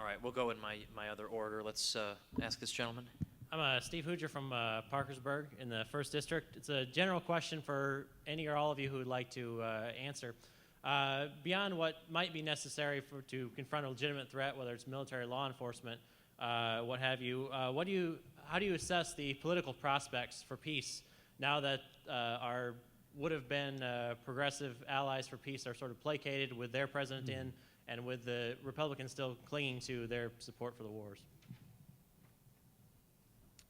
All right, we'll go in my other order. Let's ask this gentleman. I'm Steve Hooger from Parkersburg in the 1st District. It's a general question for any or all of you who would like to answer. Beyond what might be necessary to confront a legitimate threat, whether it's military, law enforcement, what have you, how do you assess the political prospects for peace now that our would have been progressive allies for peace are sort of placated with their president in, and with the Republicans still clinging to their support for the wars?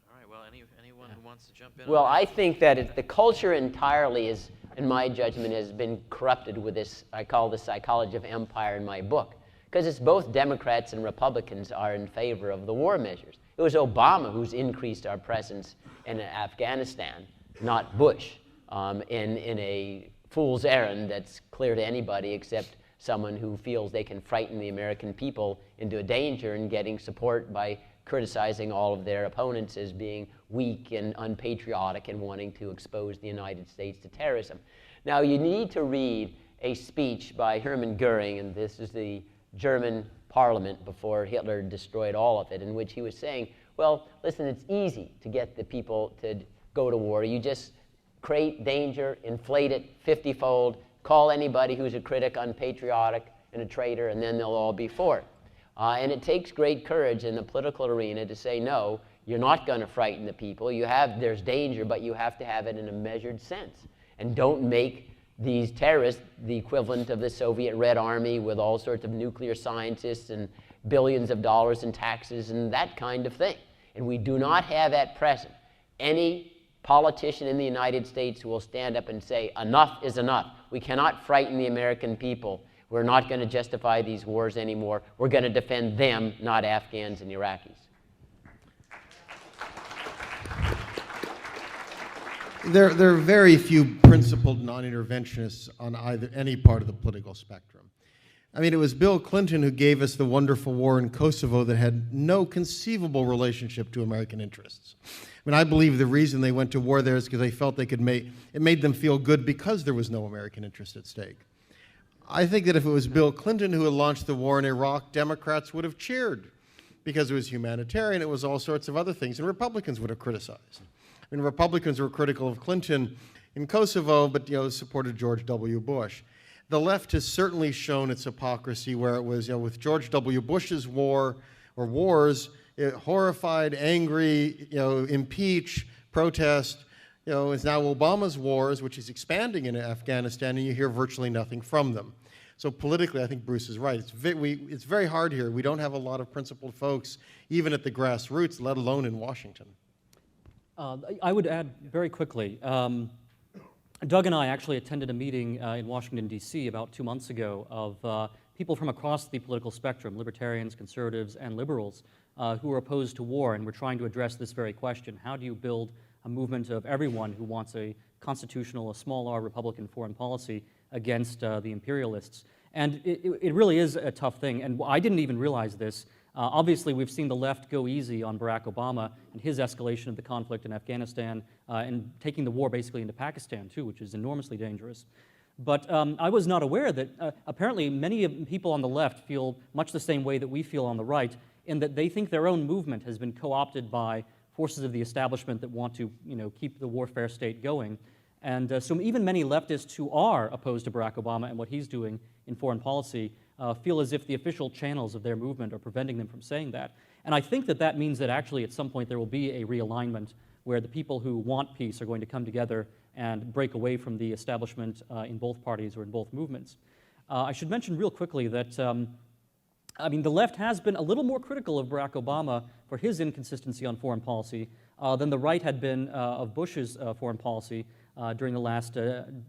All right, well, anyone who wants to jump in? Well, I think that the culture entirely is, in my judgment, has been corrupted with this, I call the psychology of empire in my book, because it's both Democrats and Republicans are in favor of the war measures. It was Obama who's increased our presence in Afghanistan, not Bush, in a fool's errand that's clear to anybody except someone who feels they can frighten the American people into a danger and getting support by criticizing all of their opponents as being weak and unpatriotic and wanting to expose the United States to terrorism. Now, you need to read a speech by Hermann Goering, and this is the German parliament before Hitler destroyed all of it, in which he was saying, well, listen, it's easy to get the people to go to war. You just create danger, inflate it 50-fold, call anybody who's a critic unpatriotic and a traitor, and then they'll all be for it. And it takes great courage in the political arena to say, no, you're not going to frighten the people. There's danger, but you have to have it in a measured sense. And don't make these terrorists the equivalent of the Soviet Red Army with all sorts of nuclear scientists and billions of dollars in taxes and that kind of thing. And we do not have at present any politician in the United States who will stand up and say, enough is enough. We cannot frighten the American people. We're not going to justify these wars anymore. We're going to defend them, not Afghans and Iraqis. There are very few principled non-interventionists on any part of the political spectrum. I mean, it was Bill Clinton who gave us the wonderful war in Kosovo that had no conceivable relationship to American interests. I mean, I believe the reason they went to war there is because they felt they could it made them feel good because there was no American interest at stake. I think that if it was Bill Clinton who had launched the war in Iraq, Democrats would have cheered because it was humanitarian, it was all sorts of other things, and Republicans would have criticized. I mean, Republicans were critical of Clinton in Kosovo, but supported George W. Bush. The left has certainly shown its hypocrisy where it was, with George W. Bush's war or wars, horrified, angry, impeach, protest. It's now Obama's wars, which is expanding in Afghanistan, and you hear virtually nothing from them. So politically, I think Bruce is right. It's very hard here. We don't have a lot of principled folks, even at the grassroots, let alone in Washington. I would add very quickly, Doug and I actually attended a meeting in Washington, D.C. about 2 months ago of people from across the political spectrum, libertarians, conservatives, and liberals, who are opposed to war, and we're trying to address this very question. How do you build a movement of everyone who wants a constitutional, a small R Republican foreign policy against the imperialists? And it really is a tough thing, and I didn't even realize this. Obviously, we've seen the left go easy on Barack Obama and his escalation of the conflict in Afghanistan and taking the war basically into Pakistan, too, which is enormously dangerous. But I was not aware that apparently many people on the left feel much the same way that we feel on the right, in that they think their own movement has been co-opted by forces of the establishment that want to keep the warfare state going. And so even many leftists who are opposed to Barack Obama and what he's doing in foreign policy feel as if the official channels of their movement are preventing them from saying that. And I think that that means that actually at some point there will be a realignment where the people who want peace are going to come together and break away from the establishment in both parties or in both movements. I should mention real quickly that the left has been a little more critical of Barack Obama for his inconsistency on foreign policy than the right had been of Bush's foreign policy during the last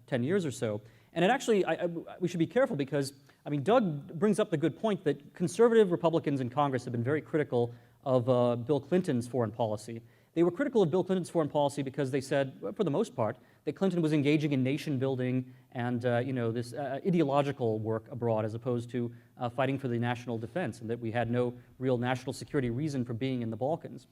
10 years or so. And it actually, we should be careful because, Doug brings up the good point that conservative Republicans in Congress have been very critical of Bill Clinton's foreign policy. They were critical of Bill Clinton's foreign policy because they said, for the most part, that Clinton was engaging in nation building and this ideological work abroad as opposed to fighting for the national defense, and that we had no real national security reason for being in the Balkans.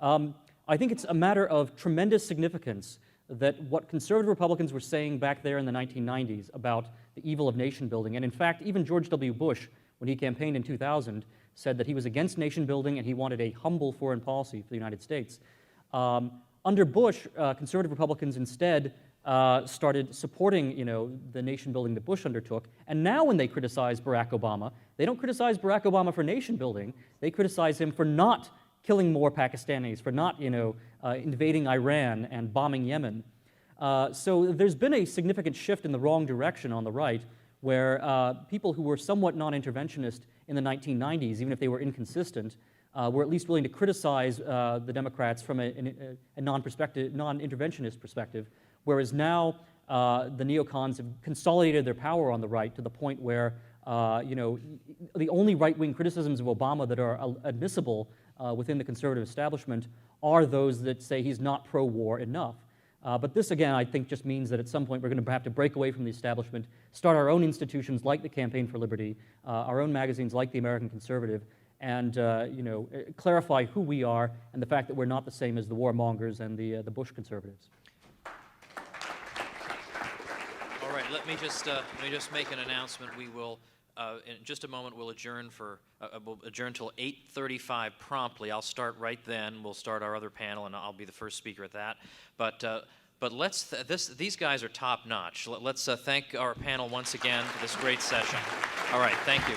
I think it's a matter of tremendous significance that what conservative Republicans were saying back there in the 1990s about the evil of nation building, and in fact, even George W. Bush, when he campaigned in 2000, said that he was against nation building and he wanted a humble foreign policy for the United States. Under Bush, conservative Republicans instead started supporting, the nation building that Bush undertook. And now when they criticize Barack Obama, they don't criticize Barack Obama for nation building. They criticize him for not killing more Pakistanis, for not, invading Iran and bombing Yemen. So there's been a significant shift in the wrong direction on the right, where people who were somewhat non-interventionist in the 1990s, even if they were inconsistent, were at least willing to criticize the Democrats from a non-interventionist perspective, whereas now the neocons have consolidated their power on the right to the point where the only right-wing criticisms of Obama that are admissible within the conservative establishment are those that say he's not pro-war enough. But this, again, I think just means that at some point we're going to have to break away from the establishment, start our own institutions like the Campaign for Liberty, our own magazines like the American Conservative, and clarify who we are and the fact that we're not the same as the warmongers and the Bush conservatives. All right, let me just make an announcement. We will, in just a moment, we'll adjourn till 8:35 promptly. I'll start right then. We'll start our other panel, and I'll be the first speaker at that. But these guys are top notch. Let's thank our panel once again for this great session. All right, thank you.